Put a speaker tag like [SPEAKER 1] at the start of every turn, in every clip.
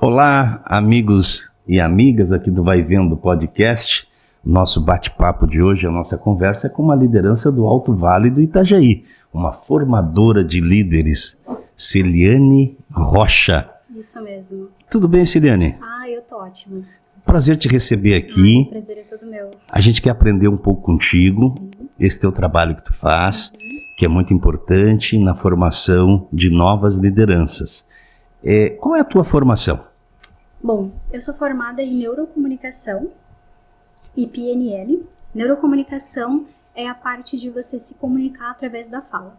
[SPEAKER 1] Olá, amigos e amigas aqui do Vai Vendo Podcast. Nosso bate-papo de hoje, a nossa conversa é com uma liderança do Alto Vale do Itajaí, uma formadora de líderes, Celiane Rocha.
[SPEAKER 2] Isso mesmo.
[SPEAKER 1] Tudo bem, Celiane?
[SPEAKER 2] Eu tô ótima.
[SPEAKER 1] Prazer te receber aqui.
[SPEAKER 2] O prazer é todo meu.
[SPEAKER 1] A gente quer aprender um pouco contigo,
[SPEAKER 2] Sim.
[SPEAKER 1] esse teu trabalho que tu faz, que é muito importante na formação de novas lideranças. Qual é a tua formação?
[SPEAKER 2] Bom, eu sou formada em neurocomunicação e PNL. Neurocomunicação é a parte de você se comunicar através da fala.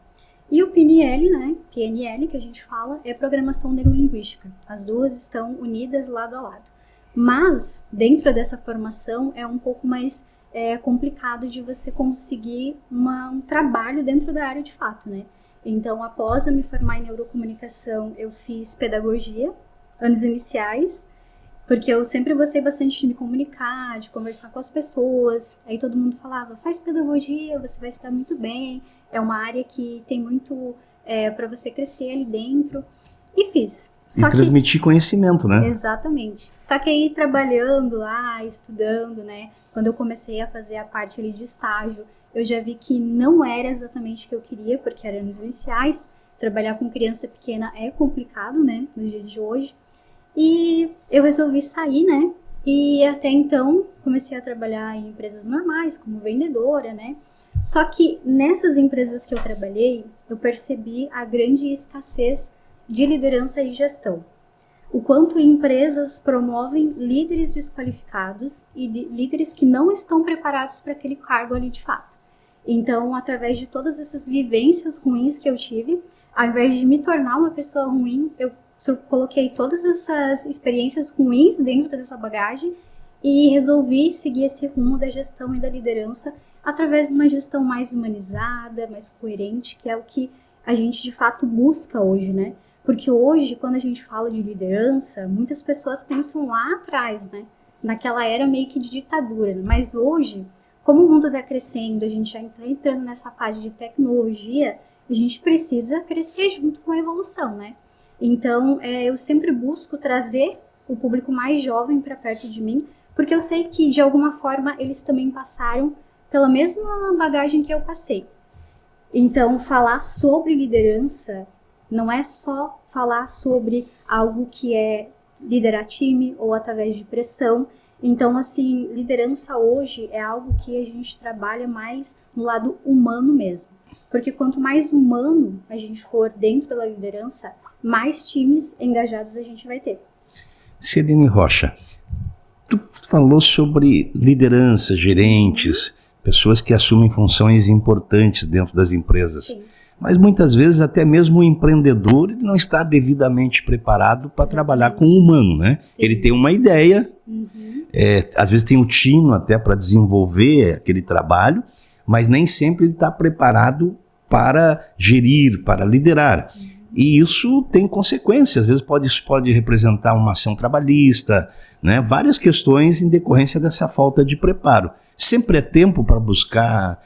[SPEAKER 2] E o PNL, PNL que a gente fala, é programação neurolinguística. As duas estão unidas lado a lado. Mas, dentro dessa formação, é um pouco mais complicado de você conseguir um trabalho dentro da área de fato, né? Então, após eu me formar em neurocomunicação, eu fiz pedagogia, anos iniciais, porque eu sempre gostei bastante de me comunicar, de conversar com as pessoas. Aí todo mundo falava, faz pedagogia, você vai estar muito bem, é uma área que tem muito para você crescer ali dentro. E fiz.
[SPEAKER 1] E transmitir conhecimento, né?
[SPEAKER 2] Exatamente. Só que aí trabalhando lá, estudando, né? Quando eu comecei a fazer a parte ali de estágio, eu já vi que não era exatamente o que eu queria, porque eram anos iniciais. Trabalhar com criança pequena é complicado, né? Nos dias de hoje. E eu resolvi sair, né? E até então comecei a trabalhar em empresas normais, como vendedora, né? Só que nessas empresas que eu trabalhei, eu percebi a grande escassez de liderança e gestão. O quanto empresas promovem líderes desqualificados e líderes que não estão preparados para aquele cargo ali de fato. Então, através de todas essas vivências ruins que eu tive, ao invés de me tornar uma pessoa ruim, eu coloquei todas essas experiências ruins dentro dessa bagagem e resolvi seguir esse rumo da gestão e da liderança através de uma gestão mais humanizada, mais coerente, que é o que a gente de fato busca hoje, né? Porque hoje, quando a gente fala de liderança, muitas pessoas pensam lá atrás, né? Naquela era meio que de ditadura. Né? Mas hoje, como o mundo está crescendo, a gente já está entrando nessa fase de tecnologia, a gente precisa crescer junto com a evolução, né? Então, eu sempre busco trazer o público mais jovem para perto de mim, porque eu sei que, de alguma forma, eles também passaram pela mesma bagagem que eu passei. Então, falar sobre liderança não é só falar sobre algo que é liderar time ou através de pressão. Então, assim, liderança hoje é algo que a gente trabalha mais no lado humano mesmo. Porque quanto mais humano a gente for dentro da liderança, mais times engajados a gente vai ter.
[SPEAKER 1] Celiane Rocha, tu falou sobre liderança, gerentes, pessoas que assumem funções importantes dentro das empresas.
[SPEAKER 2] Sim.
[SPEAKER 1] Mas muitas vezes até mesmo o empreendedor ele não está devidamente preparado para trabalhar com o humano, né?
[SPEAKER 2] Sim.
[SPEAKER 1] Ele tem uma ideia, às vezes tem um tino até para desenvolver aquele trabalho, mas nem sempre ele está preparado para gerir, para liderar. E isso tem consequências, às vezes isso pode representar uma ação trabalhista, né? Várias questões em decorrência dessa falta de preparo. Sempre é tempo para buscar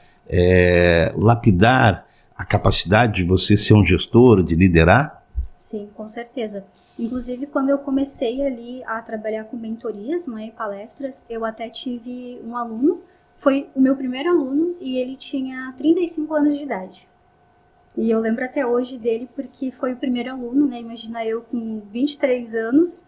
[SPEAKER 1] lapidar a capacidade de você ser um gestor, de liderar?
[SPEAKER 2] Sim, com certeza. Inclusive, quando eu comecei ali a trabalhar com mentorias, né, e palestras, eu até tive um aluno, foi o meu primeiro aluno e ele tinha 35 anos de idade. E eu lembro até hoje dele porque foi o primeiro aluno, né? Imagina eu com 23 anos,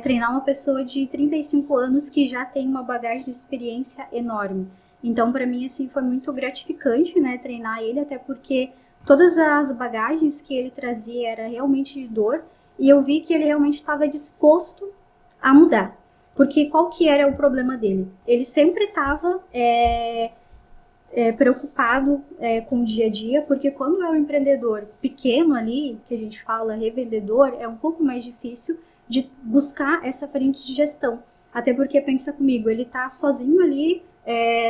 [SPEAKER 2] treinar uma pessoa de 35 anos que já tem uma bagagem de experiência enorme. Então, para mim, assim, foi muito gratificante, né, treinar ele, até porque todas as bagagens que ele trazia era realmente de dor, e eu vi que ele realmente estava disposto a mudar. Porque qual que era o problema dele? Ele sempre estava preocupado com o dia a dia, porque quando é um empreendedor pequeno ali, que a gente fala revendedor, é um pouco mais difícil de buscar essa frente de gestão. Até porque, pensa comigo, ele está sozinho ali,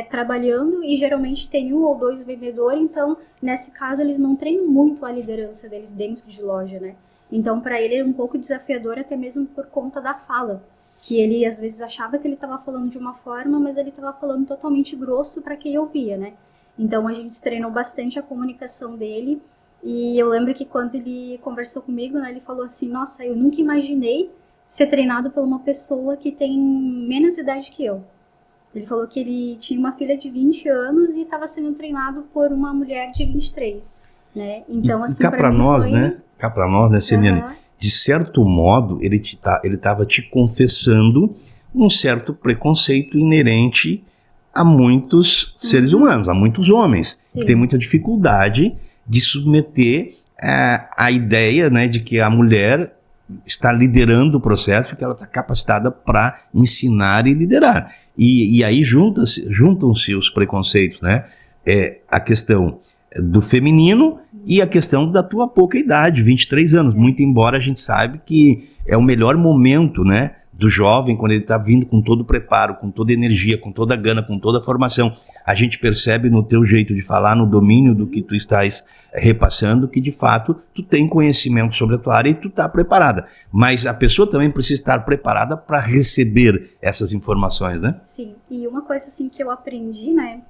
[SPEAKER 2] trabalhando e geralmente tem um ou dois vendedores, então nesse caso eles não treinam muito a liderança deles dentro de loja, né? Então para ele era um pouco desafiador até mesmo por conta da fala, que ele às vezes achava que ele estava falando de uma forma, mas ele estava falando totalmente grosso para quem ouvia, né? Então a gente treinou bastante a comunicação dele e eu lembro que quando ele conversou comigo, né, ele falou assim, nossa, eu nunca imaginei ser treinado por uma pessoa que tem menos idade que eu. Ele falou que ele tinha uma filha de 20 anos e estava sendo treinado por uma mulher de 23, né? Então, assim,
[SPEAKER 1] cá para nós,
[SPEAKER 2] foi...
[SPEAKER 1] né? Cá para nós, né, Celiane? De certo modo, ele estava te confessando um certo preconceito inerente a muitos seres humanos, a muitos homens, que têm muita dificuldade de submeter a ideia, né, de que a mulher está liderando o processo, que ela está capacitada para ensinar e liderar. E aí juntam-se os preconceitos, né? A questão do feminino e a questão da tua pouca idade, 23 anos. Muito embora a gente saiba que é o melhor momento, né, do jovem, quando ele está vindo com todo o preparo, com toda a energia, com toda a gana, com toda a formação. A gente percebe no teu jeito de falar, no domínio do que tu estás repassando, que de fato tu tem conhecimento sobre a tua área e tu está preparada. Mas a pessoa também precisa estar preparada para receber essas informações, né?
[SPEAKER 2] Sim, e uma coisa assim que eu aprendi, né,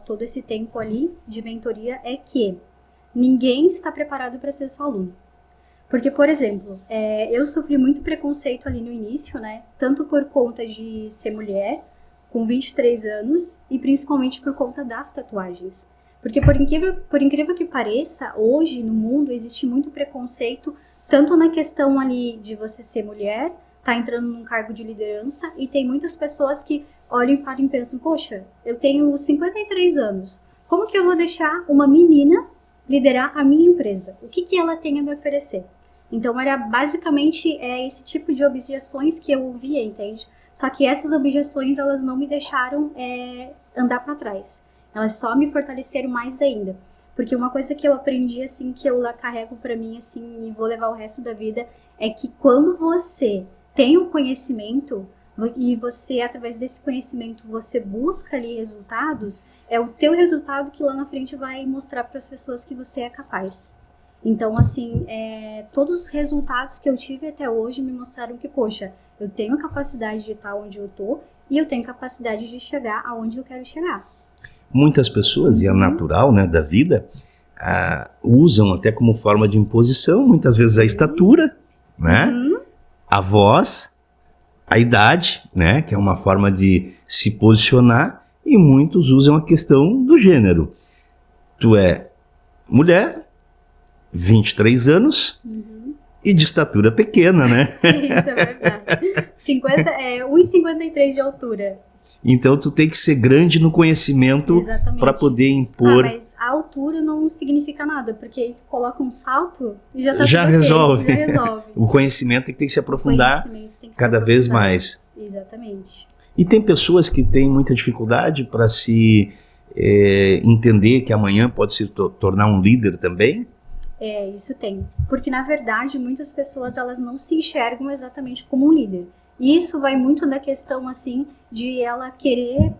[SPEAKER 2] todo esse tempo ali de mentoria é que ninguém está preparado para ser seu aluno. Porque, por exemplo, eu sofri muito preconceito ali no início, né? Tanto por conta de ser mulher, com 23 anos, e principalmente por conta das tatuagens. Porque, por incrível que pareça, hoje no mundo existe muito preconceito, tanto na questão ali de você ser mulher, tá entrando num cargo de liderança, e tem muitas pessoas que olham e param e pensam, poxa, eu tenho 53 anos, como que eu vou deixar uma menina liderar a minha empresa? O que ela tem a me oferecer? Então, era basicamente esse tipo de objeções que eu ouvia, entende? Só que essas objeções, elas não me deixaram andar para trás. Elas só me fortaleceram mais ainda. Porque uma coisa que eu aprendi, assim, que eu carrego para mim, assim, e vou levar o resto da vida, é que quando você tem o conhecimento, e você, através desse conhecimento, você busca ali resultados, é o teu resultado que lá na frente vai mostrar para as pessoas que você é capaz. Então, assim, todos os resultados que eu tive até hoje me mostraram que, poxa, eu tenho capacidade de estar onde eu tô e eu tenho capacidade de chegar aonde eu quero chegar.
[SPEAKER 1] Muitas pessoas, e é natural, né, da vida, usam até como forma de imposição, muitas vezes a estatura, né, a voz, a idade, né, que é uma forma de se posicionar, e muitos usam a questão do gênero. Tu é mulher, 23 anos e de estatura pequena, né?
[SPEAKER 2] Sim, isso é verdade. 1,53 de altura.
[SPEAKER 1] Então tu tem que ser grande no conhecimento para poder impor.
[SPEAKER 2] Mas a altura não significa nada, porque tu coloca um salto e já tá
[SPEAKER 1] já
[SPEAKER 2] tudo
[SPEAKER 1] resolve.
[SPEAKER 2] Okay, já resolve.
[SPEAKER 1] O conhecimento tem que se aprofundar cada vez mais.
[SPEAKER 2] Exatamente.
[SPEAKER 1] E tem pessoas que têm muita dificuldade para se entender que amanhã pode se tornar um líder também?
[SPEAKER 2] Isso tem. Porque, na verdade, muitas pessoas, elas não se enxergam exatamente como um líder. E isso vai muito da questão, assim, de ela querer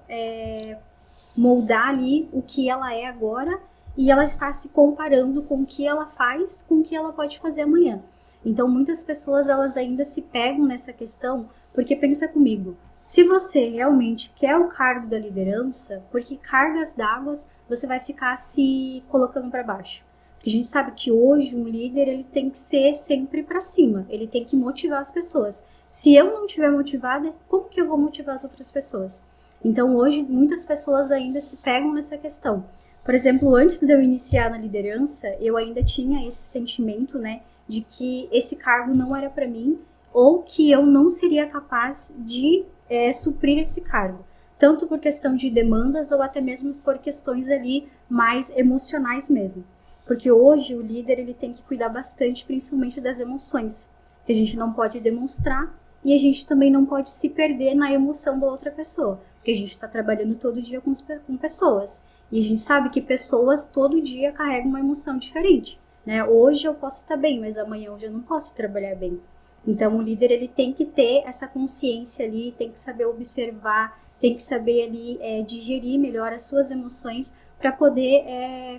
[SPEAKER 2] moldar ali o que ela é agora e ela está se comparando com o que ela faz com o que ela pode fazer amanhã. Então, muitas pessoas, elas ainda se pegam nessa questão, porque pensa comigo, se você realmente quer o cargo da liderança, por que cargas d'água você vai ficar se colocando para baixo? Porque a gente sabe que hoje um líder, ele tem que ser sempre para cima, ele tem que motivar as pessoas. Se eu não estiver motivada, como que eu vou motivar as outras pessoas? Então hoje muitas pessoas ainda se pegam nessa questão. Por exemplo, antes de eu iniciar na liderança, eu ainda tinha esse sentimento, né, de que esse cargo não era para mim ou que eu não seria capaz de suprir esse cargo. Tanto por questão de demandas ou até mesmo por questões ali mais emocionais mesmo. Porque hoje o líder, ele tem que cuidar bastante, principalmente das emoções, que a gente não pode demonstrar e a gente também não pode se perder na emoção da outra pessoa, porque a gente está trabalhando todo dia com pessoas e a gente sabe que pessoas todo dia carregam uma emoção diferente, né? Hoje eu posso estar bem, mas amanhã eu já não posso trabalhar bem. Então o líder, ele tem que ter essa consciência ali, tem que saber observar, tem que saber ali digerir melhor as suas emoções, para poder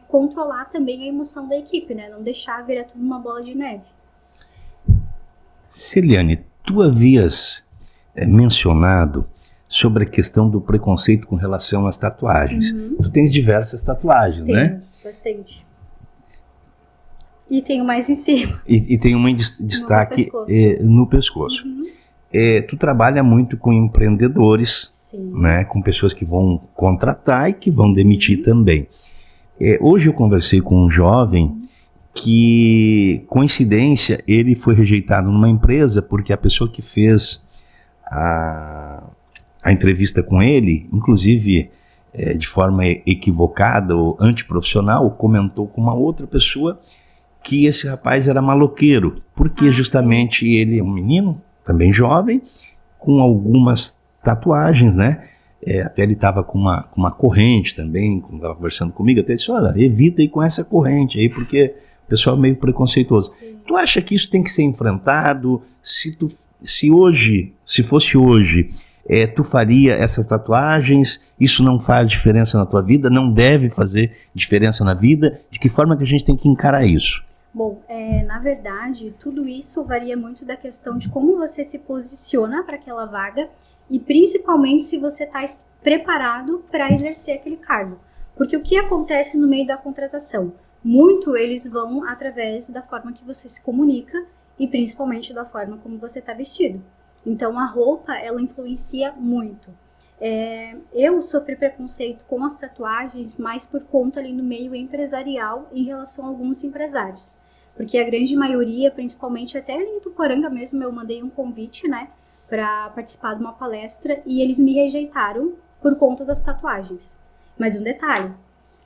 [SPEAKER 2] controlar também a emoção da equipe, né? Não deixar virar tudo uma bola de neve.
[SPEAKER 1] Celiane, tu havias mencionado sobre a questão do preconceito com relação às tatuagens. Tu tens diversas tatuagens, né?
[SPEAKER 2] Bastante. E tem mais em cima.
[SPEAKER 1] E tem uma em destaque no pescoço.
[SPEAKER 2] Uhum.
[SPEAKER 1] Tu trabalha muito com empreendedores,
[SPEAKER 2] Sim.
[SPEAKER 1] né, com pessoas que vão contratar e que vão demitir também. Hoje eu conversei com um jovem que, coincidência, ele foi rejeitado numa empresa porque a pessoa que fez a entrevista com ele, inclusive de forma equivocada ou antiprofissional, comentou com uma outra pessoa que esse rapaz era maloqueiro, porque justamente ele é um menino, também jovem, com algumas tatuagens, né? Até ele estava com uma corrente também, quando estava conversando comigo, até disse, olha, evita ir com essa corrente aí, porque o pessoal é meio preconceituoso. Sim. Tu acha que isso tem que ser enfrentado? Se fosse hoje, tu faria essas tatuagens? Isso não faz diferença na tua vida? Não deve fazer diferença na vida? De que forma que a gente tem que encarar isso?
[SPEAKER 2] Bom, na verdade, tudo isso varia muito da questão de como você se posiciona para aquela vaga e principalmente se você está preparado para exercer aquele cargo. Porque o que acontece no meio da contratação? Muito eles vão através da forma que você se comunica e principalmente da forma como você está vestido. Então a roupa, ela influencia muito. Eu sofri preconceito com as tatuagens mais por conta ali no meio empresarial em relação a alguns empresários. Porque a grande maioria, principalmente até ali em Tuporanga mesmo, eu mandei um convite, né, para participar de uma palestra e eles me rejeitaram por conta das tatuagens. Mas um detalhe,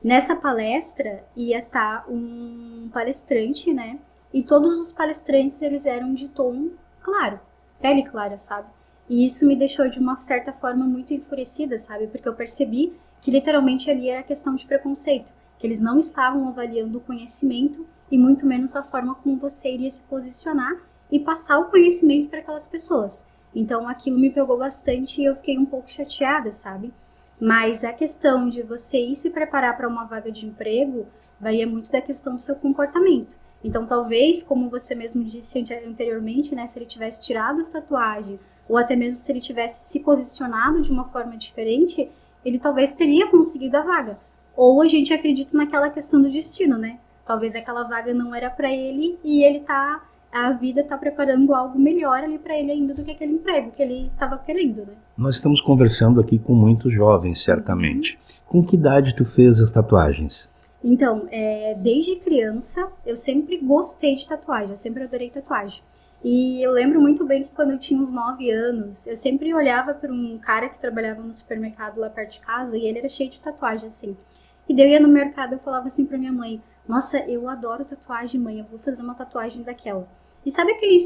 [SPEAKER 2] nessa palestra ia estar um palestrante, né, e todos os palestrantes eles eram de tom claro, pele clara, sabe? E isso me deixou de uma certa forma muito enfurecida, sabe? Porque eu percebi que literalmente ali era questão de preconceito, que eles não estavam avaliando o conhecimento e muito menos a forma como você iria se posicionar e passar o conhecimento para aquelas pessoas. Então aquilo me pegou bastante e eu fiquei um pouco chateada, sabe? Mas a questão de você ir se preparar para uma vaga de emprego varia muito da questão do seu comportamento. Então talvez, como você mesmo disse anteriormente, né, se ele tivesse tirado as tatuagens ou até mesmo se ele tivesse se posicionado de uma forma diferente, ele talvez teria conseguido a vaga. Ou a gente acredita naquela questão do destino, né? Talvez aquela vaga não era para ele e a vida tá preparando algo melhor ali para ele ainda do que aquele emprego que ele estava querendo, né? Nós
[SPEAKER 1] estamos conversando aqui com muitos jovens, certamente. Com que idade tu fez as tatuagens?
[SPEAKER 2] Então, desde criança, eu sempre gostei de tatuagem, eu sempre adorei tatuagem. E eu lembro muito bem que quando eu tinha uns 9 anos, eu sempre olhava para um cara que trabalhava no supermercado lá perto de casa e ele era cheio de tatuagem, assim. E daí eu ia no mercado e falava assim pra minha mãe, nossa, eu adoro tatuagem, mãe, eu vou fazer uma tatuagem daquela. E sabe aquele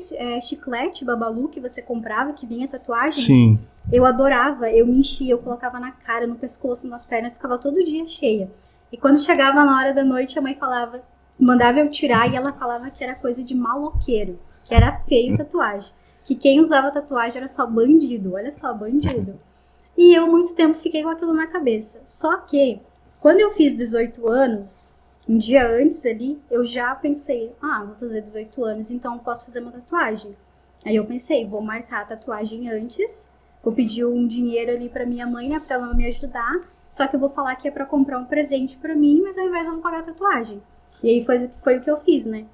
[SPEAKER 2] chiclete Babalu que você comprava, que vinha tatuagem?
[SPEAKER 1] Sim.
[SPEAKER 2] Eu adorava, eu me enchia, eu colocava na cara, no pescoço, nas pernas, ficava todo dia cheia. E quando chegava na hora da noite, a mãe falava, mandava eu tirar e ela falava que era coisa de maloqueiro, que era feio tatuagem. Que quem usava tatuagem era só bandido, olha só, bandido. E eu muito tempo fiquei com aquilo na cabeça. Só que, quando eu fiz 18 anos, um dia antes ali, eu já pensei, vou fazer 18 anos, então eu posso fazer uma tatuagem. Aí eu pensei, vou marcar a tatuagem antes, vou pedir um dinheiro ali pra minha mãe, né, pra ela me ajudar, só que eu vou falar que é pra comprar um presente pra mim, mas ao invés eu vou pagar a tatuagem. E aí foi o que eu fiz, né.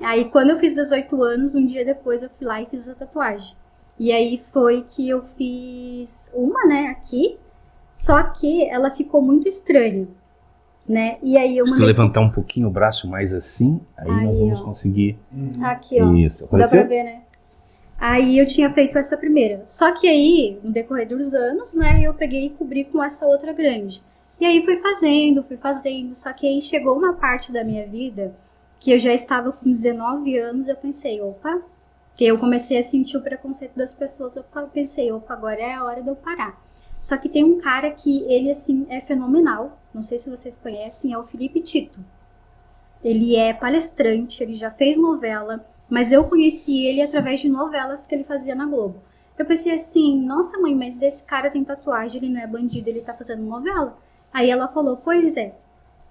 [SPEAKER 2] Aí quando eu fiz 18 anos, um dia depois eu fui lá e fiz a tatuagem. E aí foi que eu fiz uma, né, aqui, só que ela ficou muito estranha. Né? E aí
[SPEAKER 1] Se tu levantar um pouquinho o braço mais assim, aí nós vamos conseguir.
[SPEAKER 2] Aqui, ó.
[SPEAKER 1] Isso,
[SPEAKER 2] apareceu? Dá pra ver, né? Aí eu tinha feito essa primeira. Só que aí, no decorrer dos anos, né, eu peguei e cobri com essa outra grande. E aí fui fazendo. Só que aí chegou uma parte da minha vida que eu já estava com 19 anos, eu pensei, opa, que eu comecei a sentir o preconceito das pessoas, eu pensei, opa, agora é a hora de eu parar. Só que tem um cara que ele, assim, é fenomenal. Não sei se vocês conhecem, é o Felipe Tito. Ele é palestrante, ele já fez novela, mas eu conheci ele através de novelas que ele fazia na Globo. Eu pensei assim, nossa mãe, mas esse cara tem tatuagem, ele não é bandido, ele tá fazendo novela. Aí ela falou, pois é,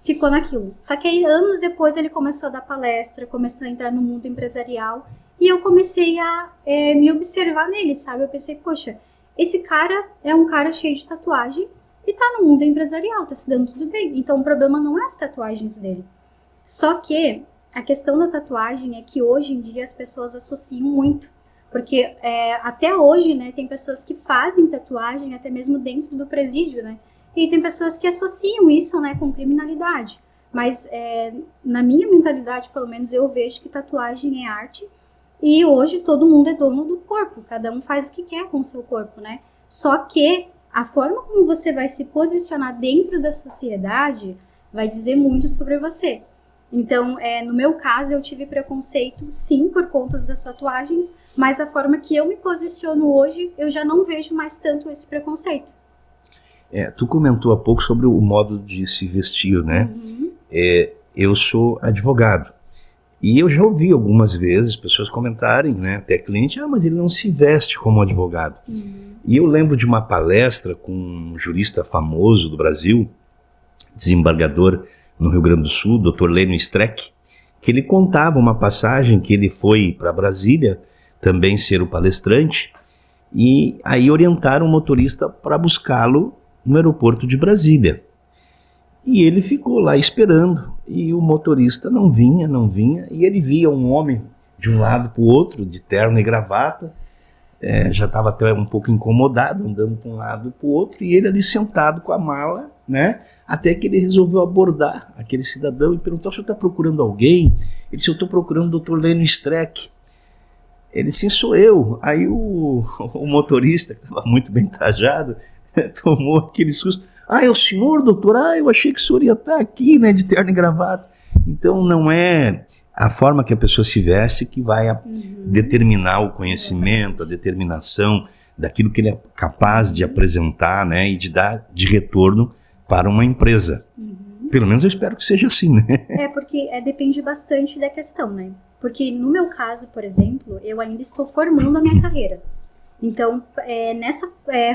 [SPEAKER 2] ficou naquilo. Só que aí, anos depois, ele começou a dar palestra, começou a entrar no mundo empresarial, e eu comecei a me observar nele, sabe? Eu pensei, poxa, esse cara é um cara cheio de tatuagem e tá no mundo empresarial, tá se dando tudo bem. Então o problema não é as tatuagens dele. Só que A questão da tatuagem é que hoje em dia as pessoas associam muito. Porque até hoje, né, tem pessoas que fazem tatuagem até mesmo dentro do presídio, né? E tem pessoas que associam isso, né, com criminalidade. Mas na minha mentalidade, pelo menos, eu vejo que tatuagem é arte. E hoje todo mundo é dono do corpo. Cada um faz o que quer com o seu corpo, né? Só que a forma como você vai se posicionar dentro da sociedade vai dizer muito sobre você. Então, no meu caso, eu tive preconceito, sim, por conta das tatuagens, mas a forma que eu me posiciono hoje, eu já não vejo mais tanto esse preconceito.
[SPEAKER 1] Tu comentou há pouco sobre o modo de se vestir, né?
[SPEAKER 2] Uhum.
[SPEAKER 1] Eu sou advogado. E eu já ouvi algumas vezes pessoas comentarem, né, até cliente, mas ele não se veste como advogado.
[SPEAKER 2] Uhum.
[SPEAKER 1] E eu lembro de uma palestra com um jurista famoso do Brasil, desembargador no Rio Grande do Sul, Dr. Lênio Streck, que ele contava uma passagem que ele foi para Brasília também ser o palestrante, e aí orientaram o motorista para buscá-lo no aeroporto de Brasília. E ele ficou lá esperando, e o motorista não vinha, e ele via um homem de um lado para o outro, de terno e gravata, já estava até um pouco incomodado, andando para um lado e para o outro, e ele ali sentado com a mala, né? Até que ele resolveu abordar aquele cidadão e perguntou: o senhor está procurando alguém? Ele disse: eu estou procurando o Dr. Lênio Streck. Ele disse: sou eu. Aí o motorista, que estava muito bem trajado, tomou aquele susto. É o senhor, doutor? Eu achei que o senhor ia estar aqui, né, de terno e gravata. Então não é a forma que a pessoa se veste que vai determinar o conhecimento, a determinação daquilo que ele é capaz de apresentar, né, e de dar de retorno para uma empresa. Pelo menos eu espero que seja assim, né?
[SPEAKER 2] Porque depende bastante da questão, né? Porque no meu caso, por exemplo, eu ainda estou formando a minha carreira. Então, nessa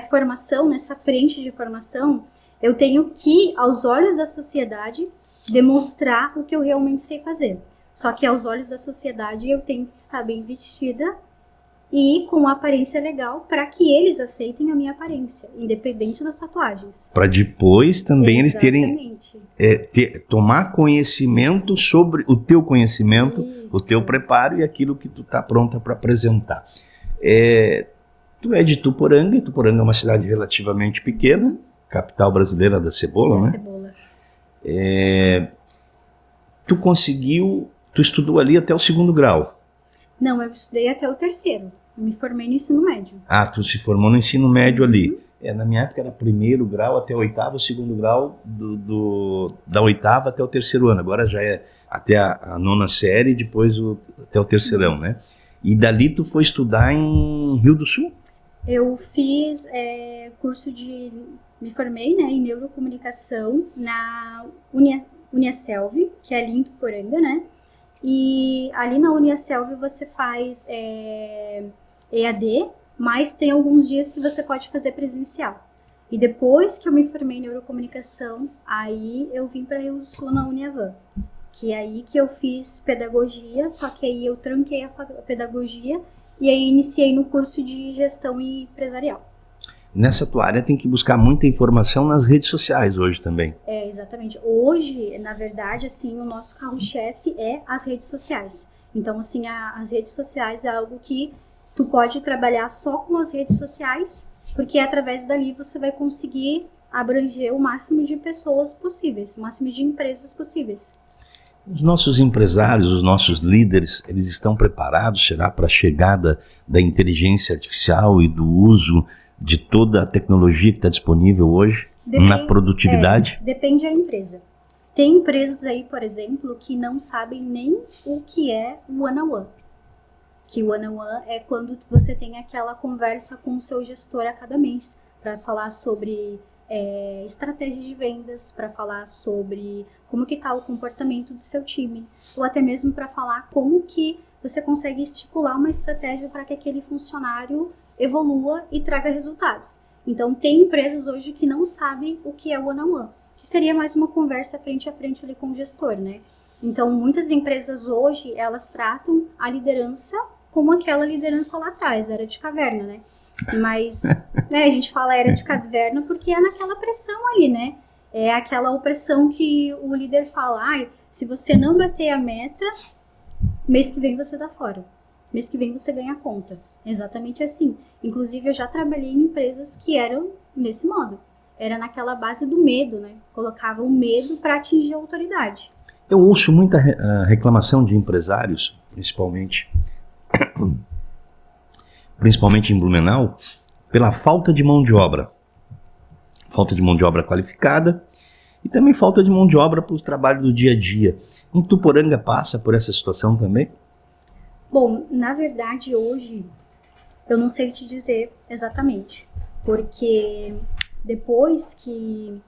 [SPEAKER 2] formação, nessa frente de formação, eu tenho que, aos olhos da sociedade, demonstrar o que eu realmente sei fazer. Só que aos olhos da sociedade eu tenho que estar bem vestida e com uma aparência legal para que eles aceitem a minha aparência, independente das tatuagens.
[SPEAKER 1] Para depois também
[SPEAKER 2] Exatamente.
[SPEAKER 1] eles terem, tomar conhecimento sobre o teu conhecimento,
[SPEAKER 2] Isso.
[SPEAKER 1] o teu preparo e aquilo que tu está pronta para apresentar. Tu é de Tuporanga, e Tuporanga é uma cidade relativamente pequena, capital brasileira da cebola, né?
[SPEAKER 2] Cebola.
[SPEAKER 1] Tu estudou ali até o 2º grau.
[SPEAKER 2] Não, eu estudei até o 3º. Eu me formei no ensino médio.
[SPEAKER 1] Tu se formou no ensino médio ali. Na minha época era 1º grau até o 8º, 2º grau da 8ª até o 3º ano. Agora já é até a 9ª série e depois até o 3º, né? E dali tu foi estudar em Rio do Sul?
[SPEAKER 2] Eu fiz curso me formei, né, em neurocomunicação na Uniaselv, que é ali em Tuporanga, né? E ali na Uniaselv você faz EAD, mas tem alguns dias que você pode fazer presencial. E depois que eu me formei em neurocomunicação, aí eu vim para Rio do Sul na Uniavan, que é aí que eu fiz pedagogia, só que aí eu tranquei a pedagogia e aí iniciei no curso de gestão empresarial.
[SPEAKER 1] Nessa tua área tem que buscar muita informação nas redes sociais hoje também.
[SPEAKER 2] Exatamente. Hoje, na verdade, assim, o nosso carro-chefe é as redes sociais. Então, assim, as redes sociais é algo que tu pode trabalhar só com as redes sociais, porque através dali você vai conseguir abranger o máximo de pessoas possíveis, o máximo de empresas possíveis.
[SPEAKER 1] Os nossos empresários, os nossos líderes, eles estão preparados, será, para a chegada da inteligência artificial e do uso de toda a tecnologia que está disponível hoje na produtividade?
[SPEAKER 2] Depende da empresa. Tem empresas aí, por exemplo, que não sabem nem o que é o one-on-one. Que o one-on-one é quando você tem aquela conversa com o seu gestor a cada mês para falar sobre estratégias de vendas, para falar sobre como que está o comportamento do seu time, ou até mesmo para falar como que você consegue estipular uma estratégia para que aquele funcionário evolua e traga resultados. Então, tem empresas hoje que não sabem o que é o one-on-one, que seria mais uma conversa frente a frente ali com o gestor, né? Então, muitas empresas hoje, elas tratam a liderança como aquela liderança lá atrás, era de caverna, né? Mas, a gente fala era de caverna porque é naquela pressão ali, né? É aquela opressão que o líder fala, ai, se você não bater a meta, mês que vem você tá fora. Mês que vem você ganha a conta. Exatamente assim. Inclusive, eu já trabalhei em empresas que eram nesse modo. Era naquela base do medo, né? Colocava o medo para atingir a autoridade.
[SPEAKER 1] Eu ouço muita reclamação de empresários, principalmente em Blumenau, pela falta de mão de obra. Falta de mão de obra qualificada e também falta de mão de obra para o trabalho do dia a dia. Em Tuporanga passa por essa situação também?
[SPEAKER 2] Bom, na verdade, hoje, eu não sei te dizer exatamente, porque depois que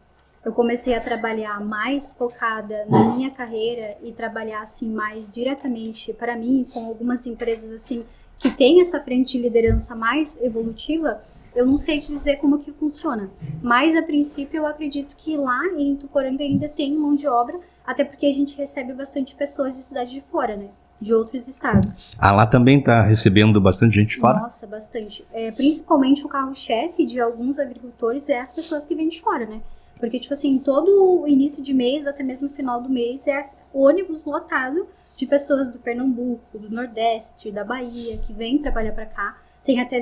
[SPEAKER 2] eu comecei a trabalhar mais focada na minha carreira e trabalhar assim mais diretamente para mim, com algumas empresas assim que tem essa frente de liderança mais evolutiva, eu não sei te dizer como que funciona. Mas a princípio eu acredito que lá em Tuporanga ainda tem mão de obra, até porque a gente recebe bastante pessoas de cidade de fora, né? De outros estados.
[SPEAKER 1] Ah, lá também está recebendo bastante gente de fora?
[SPEAKER 2] Nossa, bastante. Principalmente o carro-chefe de alguns agricultores é as pessoas que vêm de fora, né? Porque, tipo assim, todo o início de mês, até mesmo final do mês, é ônibus lotado de pessoas do Pernambuco, do Nordeste, da Bahia, que vêm trabalhar pra cá. Tem até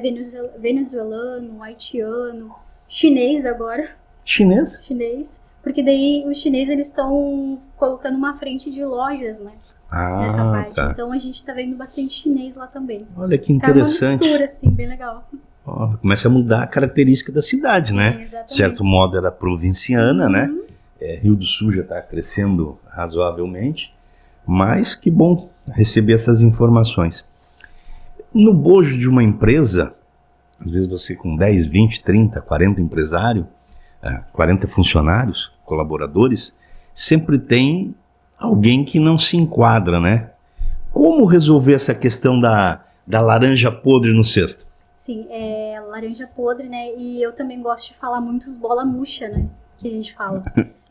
[SPEAKER 2] venezuelano, haitiano, chinês agora.
[SPEAKER 1] Chinês?
[SPEAKER 2] Chinês. Porque daí os chineses, eles estão colocando uma frente de lojas, né? Nessa parte.
[SPEAKER 1] Tá.
[SPEAKER 2] Então a gente tá vendo bastante chinês lá também.
[SPEAKER 1] Olha que interessante.
[SPEAKER 2] Tá uma mistura, assim, bem legal.
[SPEAKER 1] Começa a mudar a característica da cidade,
[SPEAKER 2] Sim,
[SPEAKER 1] né?
[SPEAKER 2] exatamente.
[SPEAKER 1] De certo modo era provinciana, né? Rio do Sul já está crescendo razoavelmente, mas que bom receber essas informações. No bojo de uma empresa, às vezes você com 10, 20, 30, 40 empresários, 40 funcionários, colaboradores, sempre tem alguém que não se enquadra, né? Como resolver essa questão da laranja podre no cesto?
[SPEAKER 2] Sim, laranja podre, né? E eu também gosto de falar muito os bola murcha, né? Que a gente fala.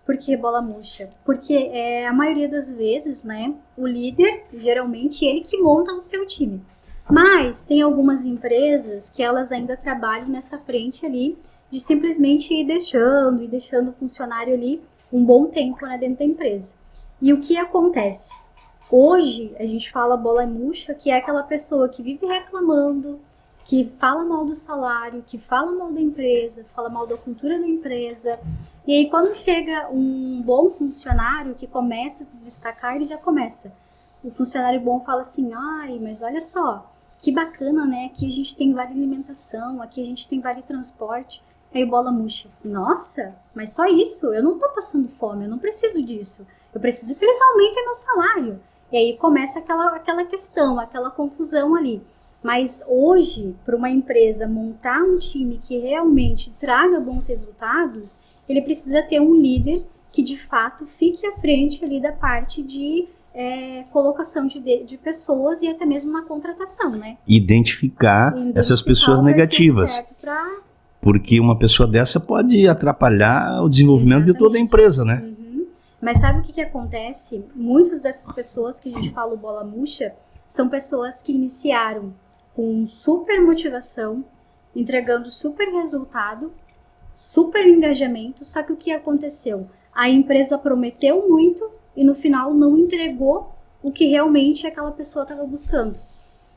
[SPEAKER 2] Por que bola murcha? Porque a maioria das vezes, né? O líder, geralmente, ele que monta o seu time. Mas tem algumas empresas que elas ainda trabalham nessa frente ali de simplesmente ir deixando o funcionário ali um bom tempo, né, dentro da empresa. E o que acontece? Hoje, a gente fala bola murcha, que é aquela pessoa que vive reclamando, que fala mal do salário, que fala mal da empresa, fala mal da cultura da empresa. E aí, quando chega um bom funcionário que começa a se destacar, ele já começa. O funcionário bom fala assim, ai, mas olha só, que bacana, né? Aqui a gente tem vale alimentação, aqui a gente tem vale transporte. Aí bola murcha, nossa, mas só isso? Eu não tô passando fome, eu não preciso disso. Eu preciso que eles aumentem meu salário. E aí começa aquela questão, aquela confusão ali. Mas hoje, para uma empresa montar um time que realmente traga bons resultados, ele precisa ter um líder que de fato fique à frente ali da parte de colocação de pessoas e até mesmo na contratação, né?
[SPEAKER 1] Identificar essas pessoas negativas. Porque uma pessoa dessa pode atrapalhar o desenvolvimento de toda a empresa, né?
[SPEAKER 2] Mas sabe o que acontece? Muitas dessas pessoas que a gente fala bola murcha são pessoas que iniciaram com super motivação, entregando super resultado, super engajamento, só que o que aconteceu? A empresa prometeu muito e no final não entregou o que realmente aquela pessoa estava buscando.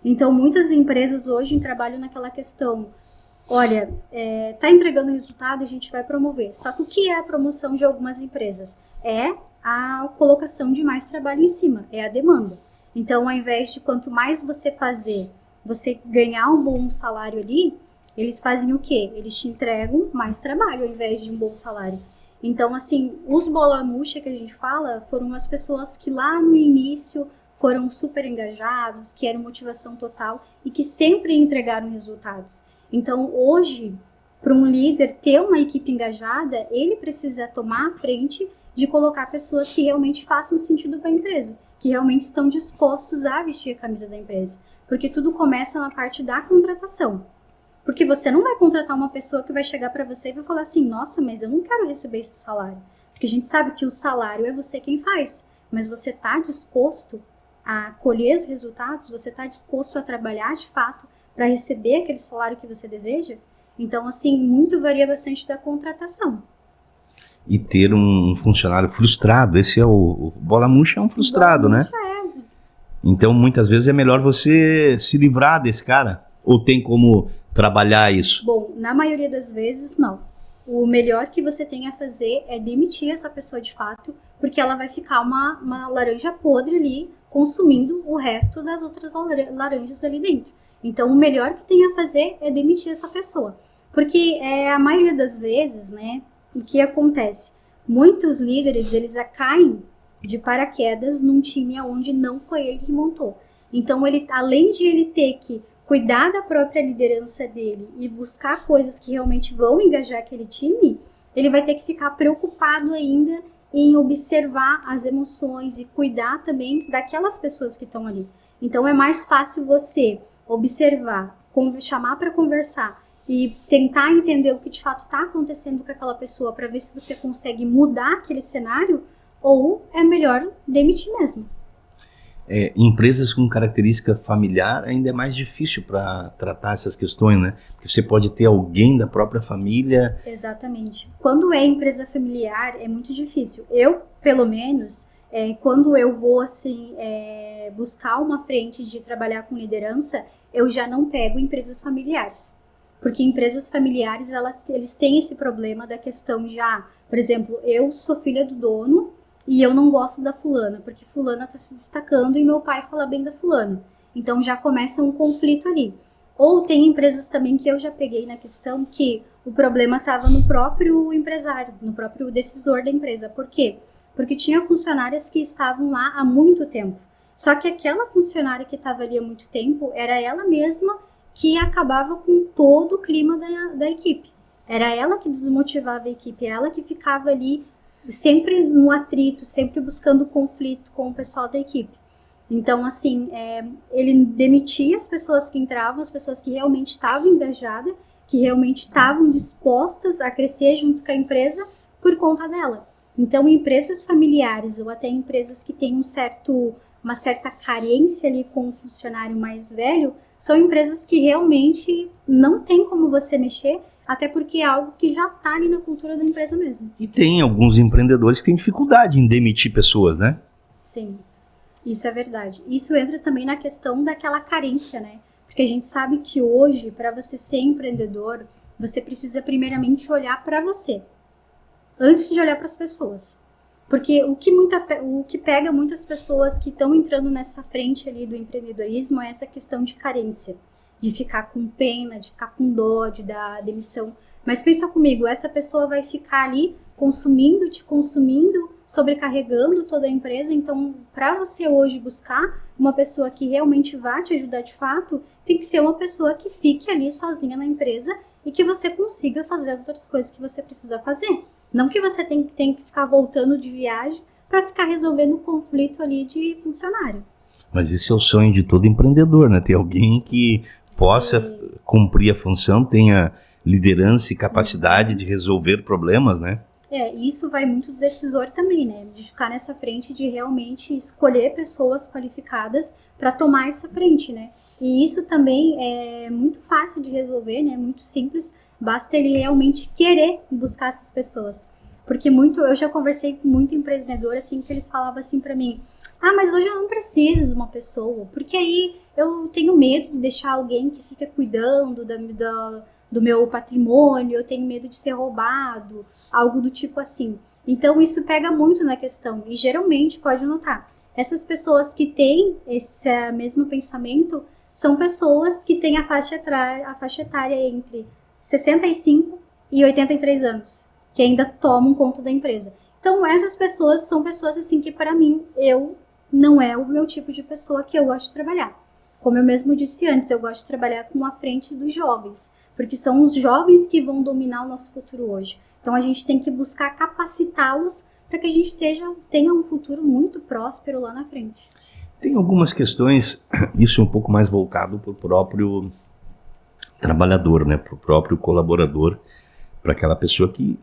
[SPEAKER 2] Então muitas empresas hoje trabalham naquela questão, olha, tá entregando resultado, a gente vai promover. Só que o que é a promoção de algumas empresas? É a colocação de mais trabalho em cima, é a demanda. Então, ao invés de quanto mais você fazer, você ganhar um bom salário ali, eles fazem o quê? Eles te entregam mais trabalho ao invés de um bom salário. Então, assim, os bola murcha que a gente fala foram as pessoas que lá no início foram super engajados, que eram motivação total e que sempre entregaram resultados. Então, hoje, para um líder ter uma equipe engajada, ele precisa tomar a frente de colocar pessoas que realmente façam sentido para a empresa, que realmente estão dispostos a vestir a camisa da empresa. Porque tudo começa na parte da contratação. Porque você não vai contratar uma pessoa que vai chegar para você e vai falar assim, nossa, mas eu não quero receber esse salário. Porque a gente sabe que o salário é você quem faz, mas você está disposto a colher os resultados, você está disposto a trabalhar de fato para receber aquele salário que você deseja? Então, assim, muito varia bastante da contratação.
[SPEAKER 1] e ter um funcionário frustrado. Esse é o bola murcha, é um frustrado, né? Então, muitas vezes é melhor você se livrar desse cara. Ou tem como trabalhar isso?
[SPEAKER 2] Bom, na maioria das vezes, não. O melhor que você tem a fazer é demitir essa pessoa de fato, porque ela vai ficar uma laranja podre ali, consumindo o resto das outras laranjas ali dentro. Então, o melhor que tem a fazer é demitir essa pessoa. Porque a maioria das vezes, né, o que acontece? Muitos líderes, eles caem de paraquedas num time onde não foi ele que montou. Então, ele, além de ele ter que cuidar da própria liderança dele e buscar coisas que realmente vão engajar aquele time, ele vai ter que ficar preocupado ainda em observar as emoções e cuidar também daquelas pessoas que estão ali. Então, é mais fácil você observar, chamar para conversar e tentar entender o que de fato está acontecendo com aquela pessoa para ver se você consegue mudar aquele cenário, ou é melhor demitir mesmo.
[SPEAKER 1] Empresas com característica familiar ainda é mais difícil para tratar essas questões, né? Porque você pode ter alguém da própria família.
[SPEAKER 2] Exatamente. Quando é empresa familiar, é muito difícil. Eu, pelo menos, quando eu vou assim, buscar uma frente de trabalhar com liderança, eu já não pego empresas familiares. Porque empresas familiares, eles têm esse problema da questão por exemplo, eu sou filha do dono, e eu não gosto da fulana, porque fulana está se destacando e meu pai fala bem da fulana. Então já começa um conflito ali. Ou tem empresas também que eu já peguei na questão que o problema estava no próprio empresário, no próprio decisor da empresa. Por quê? Porque tinha funcionárias que estavam lá há muito tempo. Só que aquela funcionária que estava ali há muito tempo, era ela mesma que acabava com todo o clima da equipe. Era ela que desmotivava a equipe, ela que ficava ali sempre no atrito, sempre buscando conflito com o pessoal da equipe. Então, assim, ele demitia as pessoas que entravam, as pessoas que realmente estavam engajadas, que realmente estavam dispostas a crescer junto com a empresa por conta dela. Então, empresas familiares ou até empresas que têm uma certa carência ali com o funcionário mais velho, são empresas que realmente não tem como você mexer, até porque é algo que já está ali na cultura da empresa mesmo.
[SPEAKER 1] E tem alguns empreendedores que têm dificuldade em demitir pessoas, né?
[SPEAKER 2] Sim, isso é verdade. Isso entra também na questão daquela carência, né? Porque a gente sabe que hoje, para você ser empreendedor, você precisa primeiramente olhar para você, antes de olhar para as pessoas. Porque o que pega muitas pessoas que estão entrando nessa frente ali do empreendedorismo é essa questão de carência. De ficar com pena, de ficar com dó, de dar demissão. Mas pensa comigo, essa pessoa vai ficar ali te consumindo, sobrecarregando toda a empresa. Então, para você hoje buscar uma pessoa que realmente vá te ajudar de fato, tem que ser uma pessoa que fique ali sozinha na empresa e que você consiga fazer as outras coisas que você precisa fazer. Não que você tem que ficar voltando de viagem para ficar resolvendo o conflito ali de funcionário.
[SPEAKER 1] Mas esse é o sonho de todo empreendedor, né? Ter alguém que possa cumprir a função, tenha liderança e capacidade de resolver problemas, né?
[SPEAKER 2] Isso vai muito do decisor também, né? De ficar nessa frente, de realmente escolher pessoas qualificadas para tomar essa frente, né? E isso também é muito fácil de resolver, né? Muito simples, basta ele realmente querer buscar essas pessoas. Porque eu já conversei com muito empreendedor, assim, que eles falavam assim para mim: mas hoje eu não preciso de uma pessoa, porque aí eu tenho medo de deixar alguém que fica cuidando do meu patrimônio, eu tenho medo de ser roubado, algo do tipo assim. Então isso pega muito na questão, e geralmente, pode notar, essas pessoas que têm esse mesmo pensamento são pessoas que têm a faixa etária entre 65 e 83 anos, que ainda tomam conta da empresa. Então essas pessoas são pessoas assim que para mim, não é o meu tipo de pessoa que eu gosto de trabalhar. Como eu mesmo disse antes, eu gosto de trabalhar com a frente dos jovens, porque são os jovens que vão dominar o nosso futuro hoje. Então a gente tem que buscar capacitá-los para que a gente tenha um futuro muito próspero lá na frente.
[SPEAKER 1] Tem algumas questões, isso é um pouco mais voltado para o próprio trabalhador, né? Para o próprio colaborador, para aquela pessoa que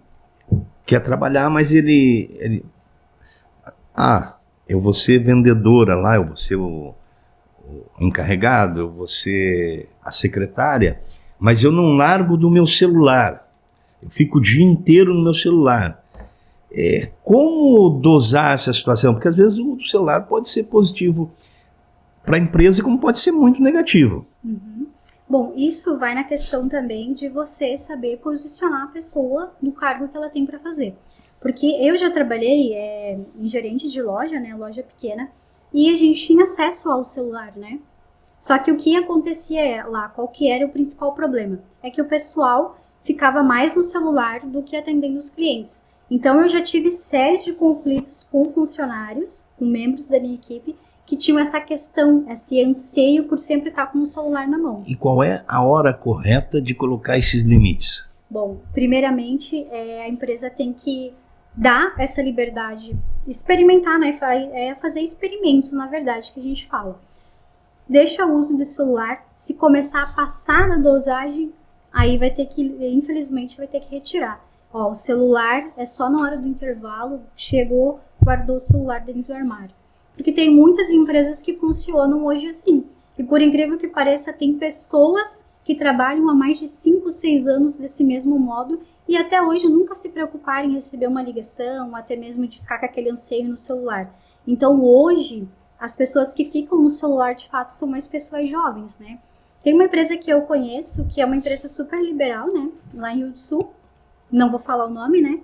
[SPEAKER 1] quer trabalhar, mas ele eu vou ser vendedora lá, eu vou ser o encarregado, eu vou ser a secretária, mas eu não largo do meu celular. Eu fico o dia inteiro no meu celular. Como dosar essa situação? Porque às vezes o celular pode ser positivo para a empresa, como pode ser muito negativo.
[SPEAKER 2] Uhum. Bom, isso vai na questão também de você saber posicionar a pessoa no cargo que ela tem para fazer. Porque eu já trabalhei em gerente de loja, né, loja pequena, e a gente tinha acesso ao celular, né? Só que o que acontecia lá, qual que era o principal problema? É que o pessoal ficava mais no celular do que atendendo os clientes. Então eu já tive séries de conflitos com funcionários, com membros da minha equipe, que tinham essa questão, esse anseio por sempre estar com o celular na mão.
[SPEAKER 1] E qual é a hora correta de colocar esses limites?
[SPEAKER 2] Bom, primeiramente, a empresa tem que dar essa liberdade, experimentar, né? Fazer experimentos, na verdade, que a gente fala. Deixa o uso de celular, se começar a passar da dosagem, aí infelizmente, vai ter que retirar. Ó, o celular é só na hora do intervalo, chegou, guardou o celular dentro do armário. Porque tem muitas empresas que funcionam hoje assim. E por incrível que pareça, tem pessoas que trabalham há mais de 5, 6 anos desse mesmo modo e até hoje nunca se preocuparam em receber uma ligação, até mesmo de ficar com aquele anseio no celular. Então hoje, as pessoas que ficam no celular de fato são mais pessoas jovens, né? Tem uma empresa que eu conheço, que é uma empresa super liberal, né? Lá em Rio do Sul, não vou falar o nome, né?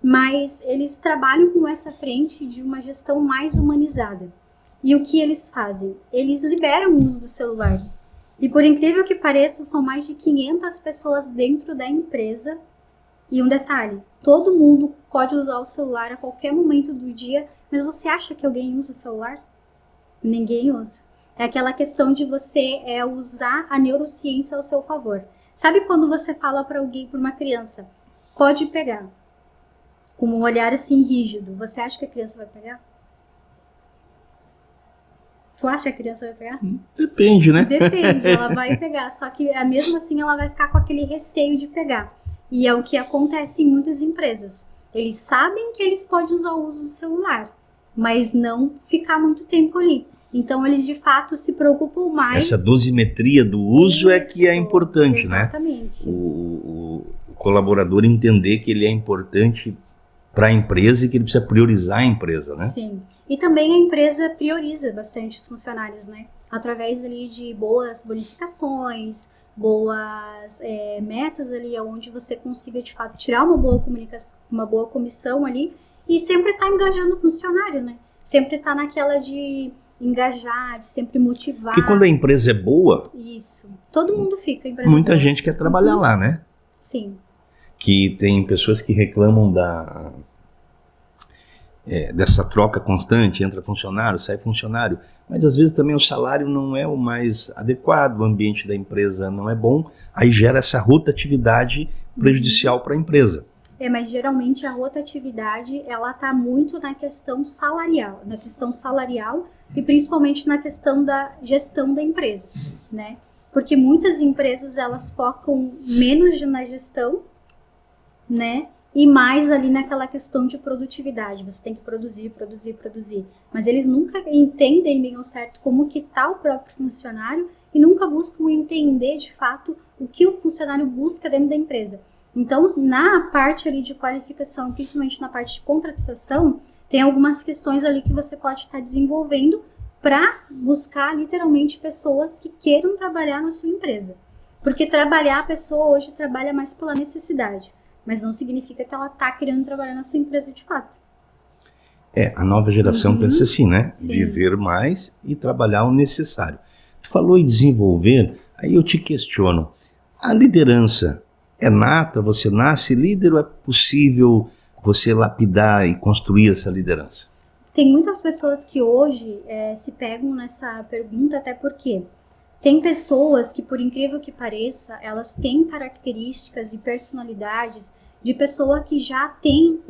[SPEAKER 2] Mas eles trabalham com essa frente de uma gestão mais humanizada. E o que eles fazem? Eles liberam o uso do celular. E por incrível que pareça, são mais de 500 pessoas dentro da empresa. E um detalhe, todo mundo pode usar o celular a qualquer momento do dia, mas você acha que alguém usa o celular? Ninguém usa. É aquela questão de você usar a neurociência ao seu favor. Sabe quando você fala para alguém, para uma criança, pode pegar, com um olhar assim rígido, você acha que a criança vai pegar? Tu acha que a criança vai pegar?
[SPEAKER 1] Depende, né?
[SPEAKER 2] Depende, ela vai pegar, só que mesmo assim ela vai ficar com aquele receio de pegar. E é o que acontece em muitas empresas. Eles sabem que eles podem usar o uso do celular, mas não ficar muito tempo ali. Então eles de fato se preocupam mais.
[SPEAKER 1] Essa dosimetria do uso é que é importante,
[SPEAKER 2] exatamente,
[SPEAKER 1] né? O colaborador entender que ele é importante para a empresa e que ele precisa priorizar a empresa, né?
[SPEAKER 2] Sim. E também a empresa prioriza bastante os funcionários, né? Através ali de boas bonificações, boas metas ali, onde você consiga de fato tirar uma boa comunicação, uma boa comissão ali e sempre estar engajando o funcionário, né? Sempre estar naquela de engajar, de sempre motivar.
[SPEAKER 1] Porque quando a empresa é boa,
[SPEAKER 2] isso, todo mundo fica.
[SPEAKER 1] Muita gente quer trabalhar lá, né?
[SPEAKER 2] Sim.
[SPEAKER 1] Que tem pessoas que reclamam dessa troca constante, entra funcionário, sai funcionário, mas às vezes também o salário não é o mais adequado, o ambiente da empresa não é bom, aí gera essa rotatividade prejudicial para a empresa.
[SPEAKER 2] Mas geralmente a rotatividade, ela está muito na questão salarial, e principalmente na questão da gestão da empresa, né? Porque muitas empresas, elas focam menos na gestão, né? E mais ali naquela questão de produtividade. Você tem que produzir. Mas eles nunca entendem bem ao certo como que está o próprio funcionário e nunca buscam entender de fato o que o funcionário busca dentro da empresa. Então, na parte ali de qualificação, principalmente na parte de contratação, tem algumas questões ali que você pode estar desenvolvendo para buscar literalmente pessoas que queiram trabalhar na sua empresa. Porque trabalhar, a pessoa hoje trabalha mais pela necessidade, mas não significa que ela está querendo trabalhar na sua empresa de fato.
[SPEAKER 1] A nova geração pensa assim, né?
[SPEAKER 2] Sim.
[SPEAKER 1] Viver mais e trabalhar o necessário. Tu falou em desenvolver, aí eu te questiono, a liderança é nata? Você nasce líder ou é possível você lapidar e construir essa liderança?
[SPEAKER 2] Tem muitas pessoas que hoje se pegam nessa pergunta, até porque tem pessoas que, por incrível que pareça, elas têm características e personalidades de pessoa que já tem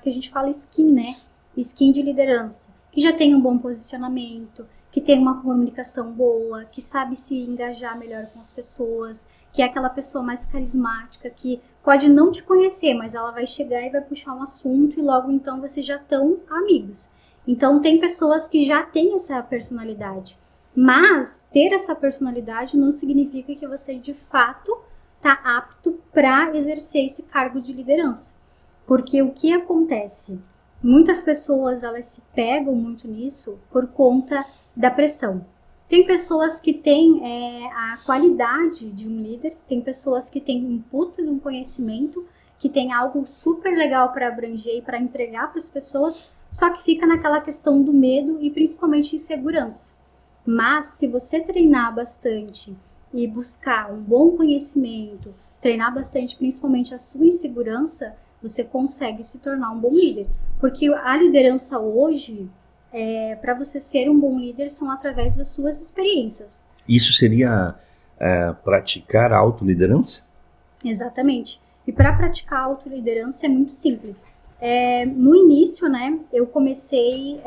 [SPEAKER 2] que a gente fala skin, né? Skin de liderança, que já tem um bom posicionamento, que tem uma comunicação boa, que sabe se engajar melhor com as pessoas, que é aquela pessoa mais carismática, que pode não te conhecer, mas ela vai chegar e vai puxar um assunto e logo então vocês já estão amigos. Então tem pessoas que já têm essa personalidade, mas ter essa personalidade não significa que você de fato está apto para exercer esse cargo de liderança. Porque o que acontece? Muitas pessoas, elas se pegam muito nisso por conta da pressão. Tem pessoas que têm a qualidade de um líder, tem pessoas que têm um puta de um conhecimento, que tem algo super legal para abranger e para entregar para as pessoas, só que fica naquela questão do medo e principalmente insegurança. Mas se você treinar bastante e buscar um bom conhecimento, treinar bastante principalmente a sua insegurança, você consegue se tornar um bom líder. Porque a liderança hoje, para você ser um bom líder, são através das suas experiências.
[SPEAKER 1] Isso seria praticar a autoliderança?
[SPEAKER 2] Exatamente. E para praticar a autoliderança é muito simples. No início, né, eu comecei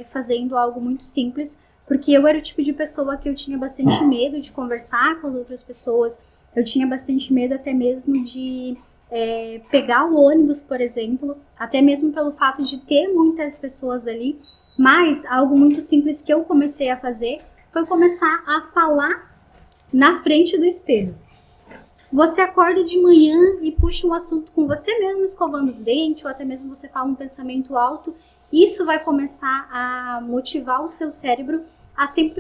[SPEAKER 2] fazendo algo muito simples, porque eu era o tipo de pessoa que eu tinha bastante medo de conversar com as outras pessoas, eu tinha bastante medo até mesmo de pegar o ônibus, por exemplo, até mesmo pelo fato de ter muitas pessoas ali, mas algo muito simples que eu comecei a fazer foi começar a falar na frente do espelho. Você acorda de manhã e puxa um assunto com você mesmo escovando os dentes, ou até mesmo você fala um pensamento alto, isso vai começar a motivar o seu cérebro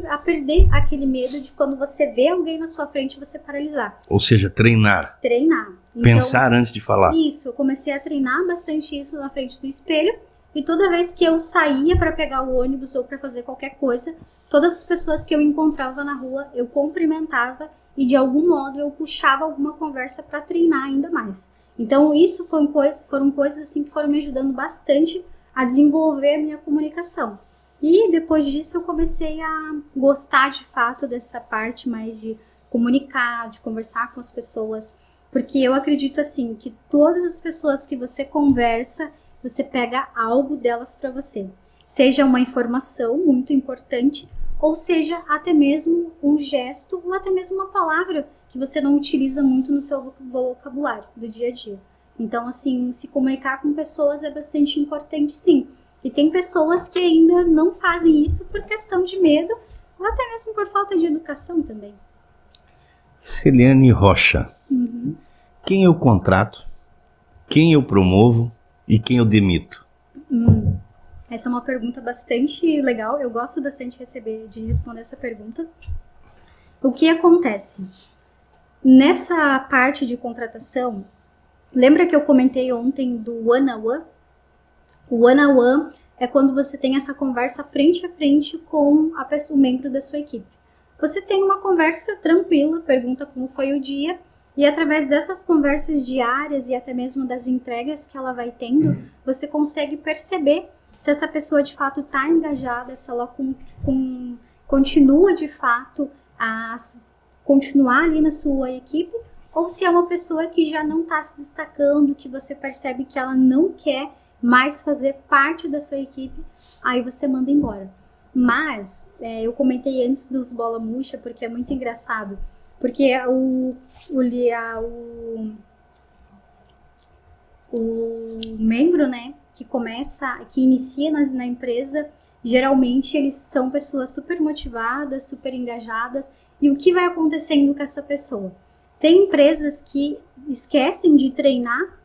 [SPEAKER 2] a perder aquele medo de quando você vê alguém na sua frente você paralisar.
[SPEAKER 1] Ou seja, treinar.
[SPEAKER 2] Treinar.
[SPEAKER 1] Pensar antes de falar.
[SPEAKER 2] Isso, eu comecei a treinar bastante isso na frente do espelho, e toda vez que eu saía para pegar o ônibus ou para fazer qualquer coisa, todas as pessoas que eu encontrava na rua, eu cumprimentava e de algum modo eu puxava alguma conversa para treinar ainda mais. Então isso foram coisas assim que foram me ajudando bastante a desenvolver a minha comunicação. E depois disso eu comecei a gostar de fato dessa parte mais de comunicar, de conversar com as pessoas, porque eu acredito assim que todas as pessoas que você conversa, você pega algo delas para você. Seja uma informação muito importante, ou seja até mesmo um gesto, ou até mesmo uma palavra que você não utiliza muito no seu vocabulário do dia a dia. Então assim, se comunicar com pessoas é bastante importante sim. E tem pessoas que ainda não fazem isso por questão de medo, ou até mesmo por falta de educação também.
[SPEAKER 1] Celiane Rocha, quem eu contrato, quem eu promovo e quem eu demito?
[SPEAKER 2] Essa é uma pergunta bastante legal, eu gosto bastante de responder essa pergunta. O que acontece? Nessa parte de contratação, lembra que eu comentei ontem do one-on-one? O one-on-one é quando você tem essa conversa frente a frente com o membro da sua equipe. Você tem uma conversa tranquila, pergunta como foi o dia, e através dessas conversas diárias e até mesmo das entregas que ela vai tendo, você consegue perceber se essa pessoa de fato está engajada, se ela continua de fato a continuar ali na sua equipe, ou se é uma pessoa que já não está se destacando, que você percebe que ela não quer mais fazer parte da sua equipe, aí você manda embora. Mas, eu comentei antes dos bola murcha, porque é muito engraçado, porque o membro, né, que inicia na empresa, geralmente eles são pessoas super motivadas, super engajadas, e o que vai acontecendo com essa pessoa? Tem empresas que esquecem de treinar,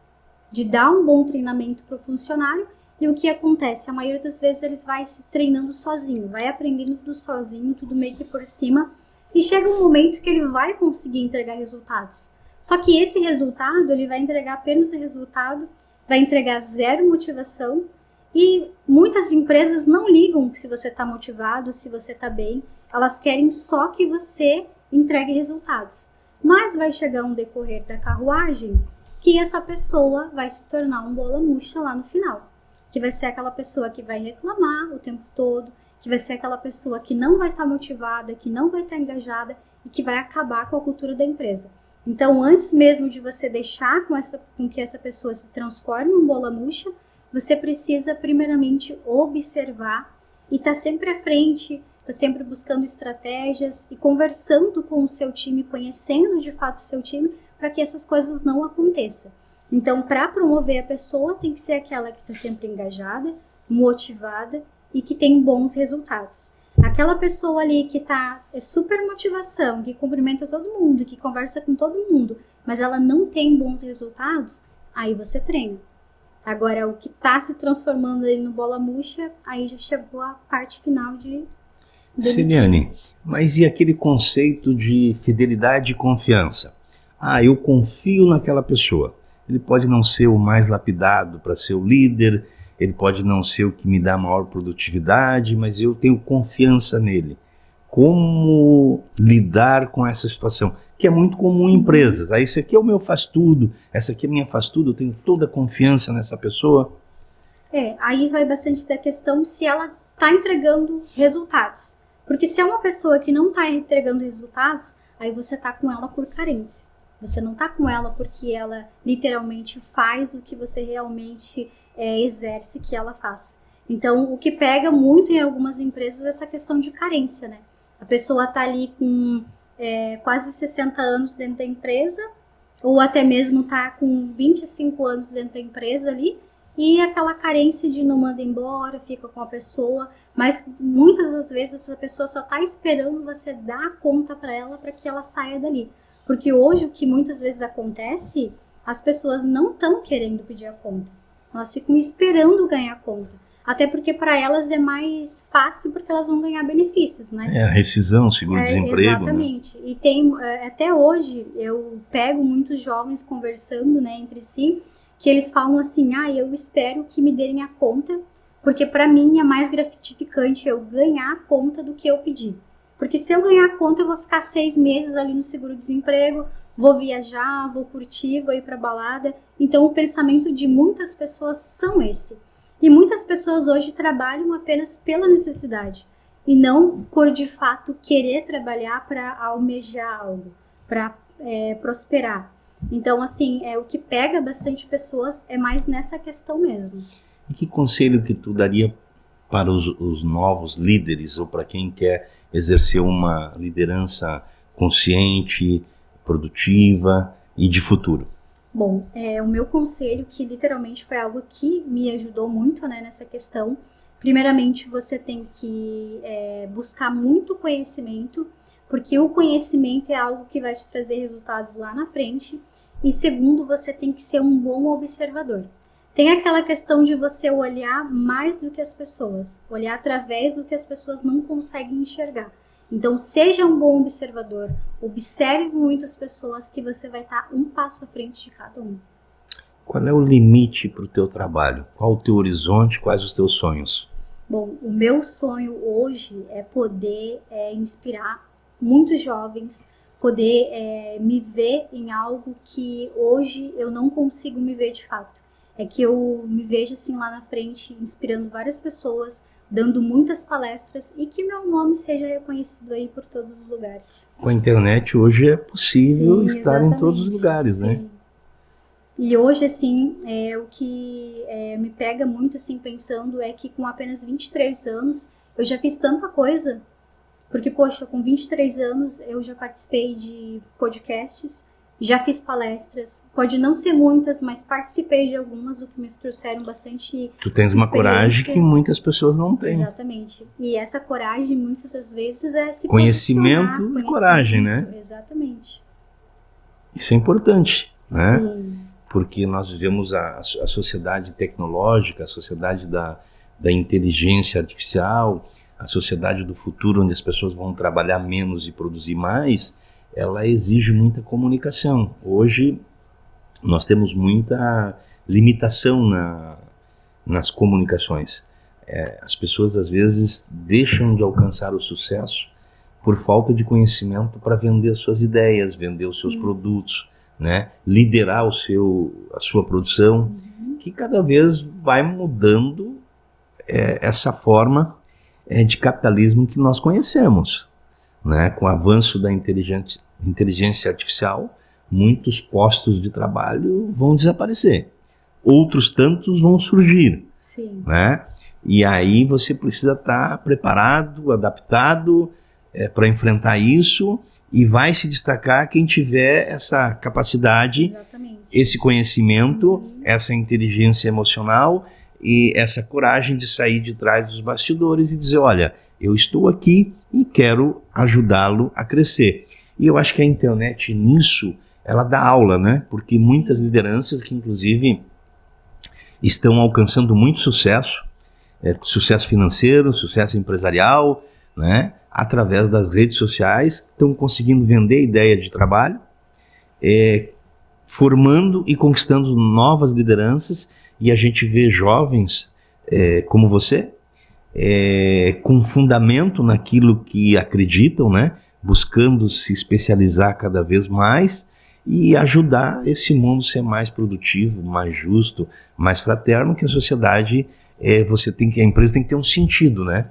[SPEAKER 2] de dar um bom treinamento para o funcionário, e o que acontece? A maioria das vezes eles vai se treinando sozinho, vai aprendendo tudo sozinho, tudo meio que por cima, e chega um momento que ele vai conseguir entregar resultados. Só que esse resultado, ele vai entregar apenas o resultado, vai entregar zero motivação, e muitas empresas não ligam se você está motivado, se você está bem, elas querem só que você entregue resultados. Mas vai chegar um decorrer da carruagem que essa pessoa vai se tornar um bola murcha lá no final. Que vai ser aquela pessoa que vai reclamar o tempo todo, que vai ser aquela pessoa que não vai estar motivada, que não vai estar engajada e que vai acabar com a cultura da empresa. Então, antes mesmo de você deixar com que essa pessoa se transforme em um bola murcha, você precisa primeiramente observar e estar sempre à frente, estar sempre buscando estratégias e conversando com o seu time, conhecendo de fato o seu time, para que essas coisas não aconteçam. Então, para promover a pessoa, tem que ser aquela que está sempre engajada, motivada e que tem bons resultados. Aquela pessoa ali que está super motivação, que cumprimenta todo mundo, que conversa com todo mundo, mas ela não tem bons resultados, aí você treina. Agora, o que está se transformando aí no bola murcha, aí já chegou a parte final de demitir.
[SPEAKER 1] Celiane, mas e aquele conceito de fidelidade e confiança? Eu confio naquela pessoa. Ele pode não ser o mais lapidado para ser o líder, ele pode não ser o que me dá maior produtividade, mas eu tenho confiança nele. Como lidar com essa situação? Que é muito comum em empresas. Esse aqui é o meu faz tudo, essa aqui é minha faz tudo, eu tenho toda a confiança nessa pessoa.
[SPEAKER 2] Aí vai bastante da questão se ela está entregando resultados. Porque se é uma pessoa que não está entregando resultados, aí você está com ela por carência. Você não está com ela porque ela literalmente faz o que você realmente exerce que ela faça. Então, o que pega muito em algumas empresas é essa questão de carência, né? A pessoa está ali com quase 60 anos dentro da empresa, ou até mesmo está com 25 anos dentro da empresa ali, e aquela carência de não manda embora, fica com a pessoa, mas muitas das vezes essa pessoa só está esperando você dar a conta para ela para que ela saia dali. Porque hoje o que muitas vezes acontece, as pessoas não estão querendo pedir a conta. Elas ficam esperando ganhar a conta. Até porque para elas é mais fácil porque elas vão ganhar benefícios, né?
[SPEAKER 1] A rescisão, seguro-desemprego.
[SPEAKER 2] Exatamente. Né? E tem, até hoje, eu pego muitos jovens conversando, né, entre si, que eles falam assim, eu espero que me derem a conta, porque para mim é mais gratificante eu ganhar a conta do que eu pedir. Porque se eu ganhar a conta, eu vou ficar 6 meses ali no seguro-desemprego, vou viajar, vou curtir, vou ir para balada. Então, o pensamento de muitas pessoas são esse. E muitas pessoas hoje trabalham apenas pela necessidade e não por, de fato, querer trabalhar para almejar algo, para prosperar. Então, assim, o que pega bastante pessoas é mais nessa questão mesmo.
[SPEAKER 1] E que conselho que tu daria para os novos líderes ou para quem quer exercer uma liderança consciente, produtiva e de futuro?
[SPEAKER 2] Bom, o meu conselho, que literalmente foi algo que me ajudou muito, né, nessa questão, primeiramente você tem que buscar muito conhecimento, porque o conhecimento é algo que vai te trazer resultados lá na frente, e segundo, você tem que ser um bom observador. Tem aquela questão de você olhar mais do que as pessoas, olhar através do que as pessoas não conseguem enxergar. Então, seja um bom observador, observe muitas pessoas que você vai estar um passo à frente de cada um.
[SPEAKER 1] Qual é o limite para o teu trabalho? Qual o teu horizonte? Quais os teus sonhos?
[SPEAKER 2] Bom, o meu sonho hoje é poder inspirar muitos jovens, poder me ver em algo que hoje eu não consigo me ver de fato. É que eu me vejo assim lá na frente, inspirando várias pessoas, dando muitas palestras e que meu nome seja reconhecido aí por todos os lugares.
[SPEAKER 1] Com a internet hoje é possível estar em todos os lugares, né?
[SPEAKER 2] E hoje, assim, o que me pega muito, assim, pensando é que com apenas 23 anos eu já fiz tanta coisa. Porque, poxa, com 23 anos eu já participei de podcasts, já fiz palestras, pode não ser muitas, mas participei de algumas, o que me trouxeram bastante
[SPEAKER 1] Tu tens uma coragem que muitas pessoas não têm.
[SPEAKER 2] Exatamente. E essa coragem, muitas das vezes, é se
[SPEAKER 1] conhecimento e coragem, né?
[SPEAKER 2] Exatamente.
[SPEAKER 1] Isso é importante, né?
[SPEAKER 2] Sim.
[SPEAKER 1] Porque nós vivemos a sociedade tecnológica, a sociedade da inteligência artificial, a sociedade do futuro, onde as pessoas vão trabalhar menos e produzir mais, ela exige muita comunicação. Hoje, nós temos muita limitação nas comunicações. As pessoas, às vezes, deixam de alcançar o sucesso por falta de conhecimento para vender as suas ideias, vender os seus produtos, né? Liderar a sua produção, que cada vez vai mudando essa forma de capitalismo que nós conhecemos, né? Com o avanço da inteligência artificial, muitos postos de trabalho vão desaparecer, outros tantos vão surgir.
[SPEAKER 2] Sim.
[SPEAKER 1] Né? E aí você precisa estar preparado, adaptado para enfrentar isso, e vai se destacar quem tiver essa capacidade,
[SPEAKER 2] Exatamente.
[SPEAKER 1] Esse conhecimento, essa inteligência emocional e essa coragem de sair de trás dos bastidores e dizer, olha, eu estou aqui e quero ajudá-lo a crescer. E eu acho que a internet nisso, ela dá aula, né? Porque muitas lideranças que inclusive estão alcançando muito sucesso, sucesso financeiro, sucesso empresarial, né? Através das redes sociais, estão conseguindo vender ideia de trabalho, formando e conquistando novas lideranças, e a gente vê jovens como você, com fundamento naquilo que acreditam, né? Buscando se especializar cada vez mais e ajudar esse mundo a ser mais produtivo, mais justo, mais fraterno, que a sociedade, a empresa tem que ter um sentido, né?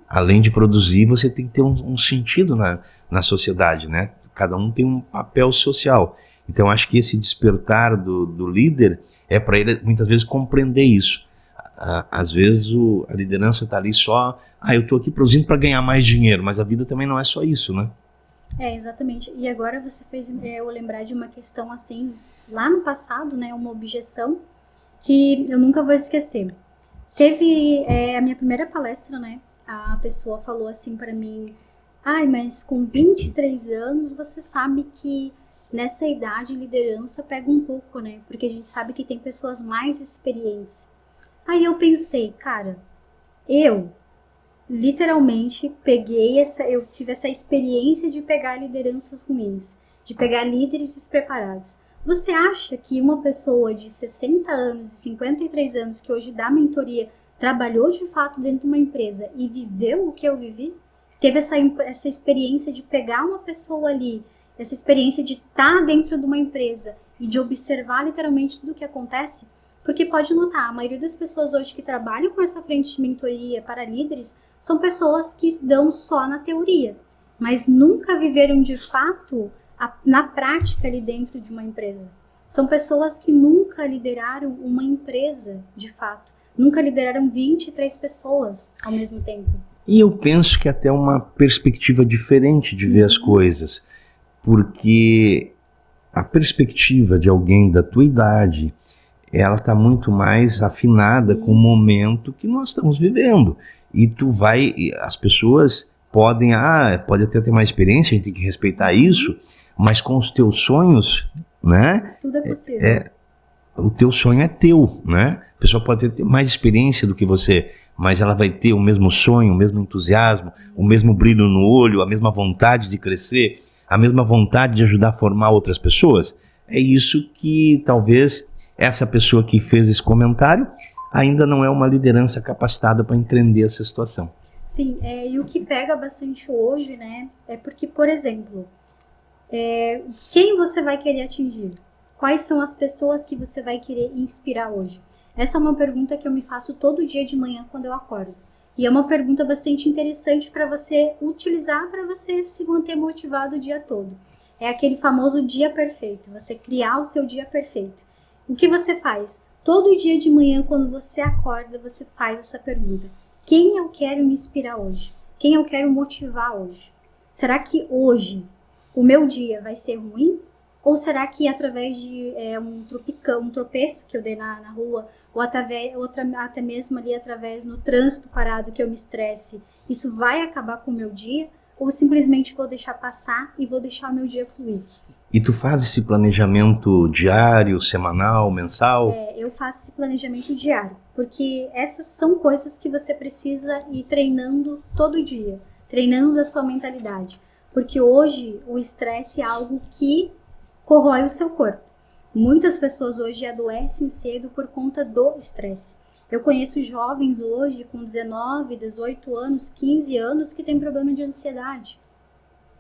[SPEAKER 1] Além de produzir, você tem que ter um sentido na sociedade, né? Cada um tem um papel social. Então, acho que esse despertar do líder é para ele, muitas vezes, compreender isso. Às vezes, a liderança está ali só, eu estou aqui produzindo para ganhar mais dinheiro, mas a vida também não é só isso, né?
[SPEAKER 2] Exatamente. E agora você fez eu lembrar de uma questão, assim, lá no passado, né? Uma objeção que eu nunca vou esquecer. Teve a minha primeira palestra, né? A pessoa falou assim para mim, mas com 23 anos você sabe que nessa idade liderança pega um pouco, né? Porque a gente sabe que tem pessoas mais experientes. Aí eu pensei, cara, eu literalmente eu tive essa experiência de pegar lideranças ruins, de pegar líderes despreparados. Você acha que uma pessoa de 60 anos e 53 anos que hoje dá mentoria trabalhou de fato dentro de uma empresa e viveu o que eu vivi? Teve essa experiência de pegar uma pessoa ali, essa experiência de estar dentro de uma empresa e de observar literalmente tudo o que acontece? Porque pode notar, a maioria das pessoas hoje que trabalham com essa frente de mentoria para líderes são pessoas que dão só na teoria, mas nunca viveram de fato na prática ali dentro de uma empresa. São pessoas que nunca lideraram uma empresa de fato. Nunca lideraram 23 pessoas ao mesmo tempo.
[SPEAKER 1] E eu penso que até uma perspectiva diferente de ver as coisas, porque a perspectiva de alguém da tua idade, ela está muito mais afinada com o momento que nós estamos vivendo. E as pessoas podem até ter mais experiência, a gente tem que respeitar isso, mas com os teus sonhos, né?
[SPEAKER 2] Tudo é possível.
[SPEAKER 1] O teu sonho é teu, né? A pessoa pode ter mais experiência do que você, mas ela vai ter o mesmo sonho, o mesmo entusiasmo, o mesmo brilho no olho, a mesma vontade de crescer, a mesma vontade de ajudar a formar outras pessoas. É isso que talvez essa pessoa que fez esse comentário ainda não é uma liderança capacitada para entender essa situação.
[SPEAKER 2] Sim, e o que pega bastante hoje, né, é porque, por exemplo, quem você vai querer atingir? Quais são as pessoas que você vai querer inspirar hoje? Essa é uma pergunta que eu me faço todo dia de manhã quando eu acordo. E é uma pergunta bastante interessante para você utilizar para você se manter motivado o dia todo. É aquele famoso dia perfeito, você criar o seu dia perfeito. O que você faz? Todo dia de manhã, quando você acorda, você faz essa pergunta. Quem eu quero me inspirar hoje? Quem eu quero motivar hoje? Será que hoje o meu dia vai ser ruim? Ou será que através de um tropeço que eu dei na rua, ou até mesmo ali através no trânsito parado que eu me estresse, isso vai acabar com o meu dia? Ou simplesmente vou deixar passar e vou deixar o meu dia fluir?
[SPEAKER 1] E tu faz esse planejamento diário, semanal, mensal?
[SPEAKER 2] Eu faço esse planejamento diário, porque essas são coisas que você precisa ir treinando todo dia, treinando a sua mentalidade. Porque hoje o estresse é algo que corrói o seu corpo. Muitas pessoas hoje adoecem cedo por conta do estresse. Eu conheço jovens hoje com 19, 18 anos, 15 anos que têm problema de ansiedade,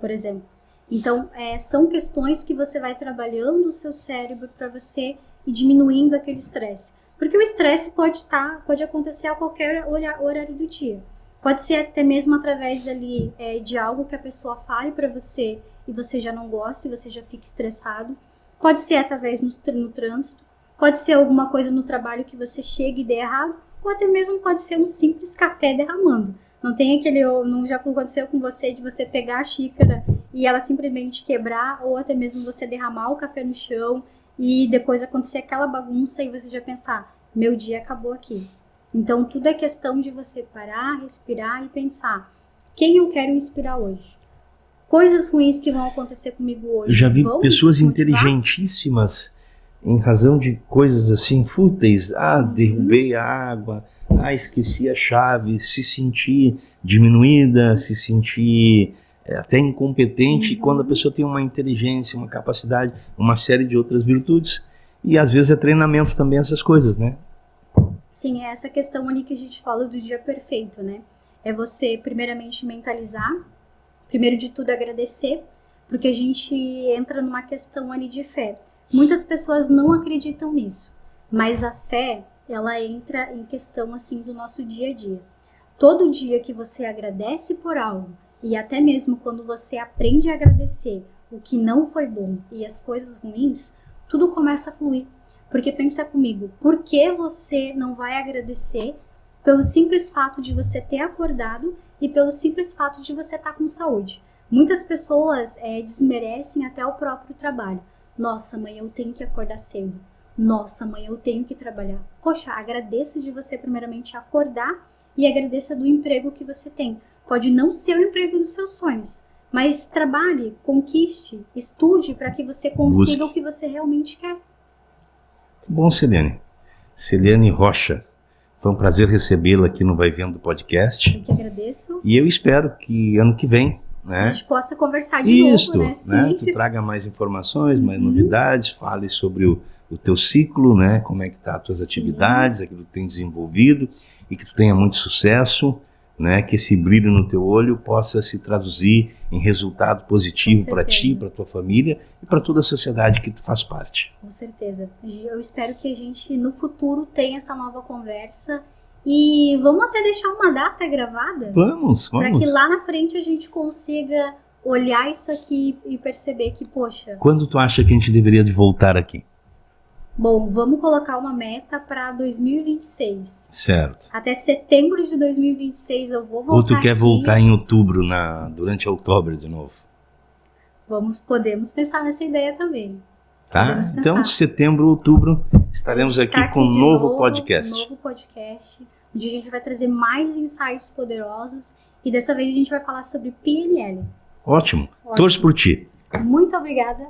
[SPEAKER 2] por exemplo. Então, são questões que você vai trabalhando o seu cérebro para você ir diminuindo aquele estresse. Porque o estresse pode acontecer a qualquer horário do dia. Pode ser até mesmo através ali de algo que a pessoa fale para você e você já não gosta e você já fica estressado. Pode ser através no trânsito. Pode ser alguma coisa no trabalho que você chega e dê errado. Ou até mesmo pode ser um simples café derramando. Não já aconteceu com você de você pegar a xícara e ela simplesmente quebrar, ou até mesmo você derramar o café no chão e depois acontecer aquela bagunça e você já pensar, meu dia acabou aqui. Então tudo é questão de você parar, respirar e pensar, quem eu quero inspirar hoje? Coisas ruins que vão acontecer comigo hoje.
[SPEAKER 1] Eu já vi pessoas inteligentíssimas em razão de coisas assim fúteis, derrubei a água, esqueci a chave, se sentir diminuída, se sentir até incompetente, quando a pessoa tem uma inteligência, uma capacidade, uma série de outras virtudes, e às vezes é treinamento também essas coisas, né?
[SPEAKER 2] Sim, é essa questão ali que a gente fala do dia perfeito, né? É você primeiramente mentalizar, primeiro de tudo agradecer, porque a gente entra numa questão ali de fé. Muitas pessoas não acreditam nisso, mas a fé, ela entra em questão assim do nosso dia a dia. Todo dia que você agradece por algo, e até mesmo quando você aprende a agradecer o que não foi bom e as coisas ruins, tudo começa a fluir. Porque pensa comigo, por que você não vai agradecer pelo simples fato de você ter acordado e pelo simples fato de você estar com saúde? Muitas pessoas desmerecem até o próprio trabalho. Nossa, amanhã eu tenho que acordar cedo. Nossa, amanhã eu tenho que trabalhar. Poxa, agradeça de você primeiramente acordar e agradeça do emprego que você tem. Pode não ser o emprego dos seus sonhos, mas trabalhe, conquiste, estude para que você consiga o que você realmente quer.
[SPEAKER 1] Bom, Celiane. Celiane Rocha, foi um prazer recebê-la aqui no Vai Vendo Podcast.
[SPEAKER 2] Eu que agradeço.
[SPEAKER 1] E eu espero que ano que vem, né,
[SPEAKER 2] a gente possa conversar de novo,
[SPEAKER 1] né? Tu traga mais informações, mais novidades, fale sobre o teu ciclo, né? Como é que tá as tuas atividades, aquilo que tu tem desenvolvido, e que tu tenha muito sucesso, né? Que esse brilho no teu olho possa se traduzir em resultado positivo para ti, para tua família e para toda a sociedade que tu faz parte.
[SPEAKER 2] Com certeza. Eu espero que a gente no futuro tenha essa nova conversa. E vamos até deixar uma data gravada?
[SPEAKER 1] Vamos.
[SPEAKER 2] Para que lá na frente a gente consiga olhar isso aqui e perceber que, poxa...
[SPEAKER 1] Quando tu acha que a gente deveria de voltar aqui?
[SPEAKER 2] Bom, vamos colocar uma meta para 2026.
[SPEAKER 1] Certo.
[SPEAKER 2] Até setembro de 2026 eu vou voltar.
[SPEAKER 1] Ou tu quer
[SPEAKER 2] aqui.
[SPEAKER 1] voltar em outubro, durante outubro de novo?
[SPEAKER 2] Podemos pensar nessa ideia também.
[SPEAKER 1] Tá? Então, setembro, outubro, estaremos aqui com um novo podcast.
[SPEAKER 2] Um novo podcast, onde a gente vai trazer mais insights poderosos. E dessa vez a gente vai falar sobre PNL.
[SPEAKER 1] Ótimo. Torço por ti.
[SPEAKER 2] Muito obrigada.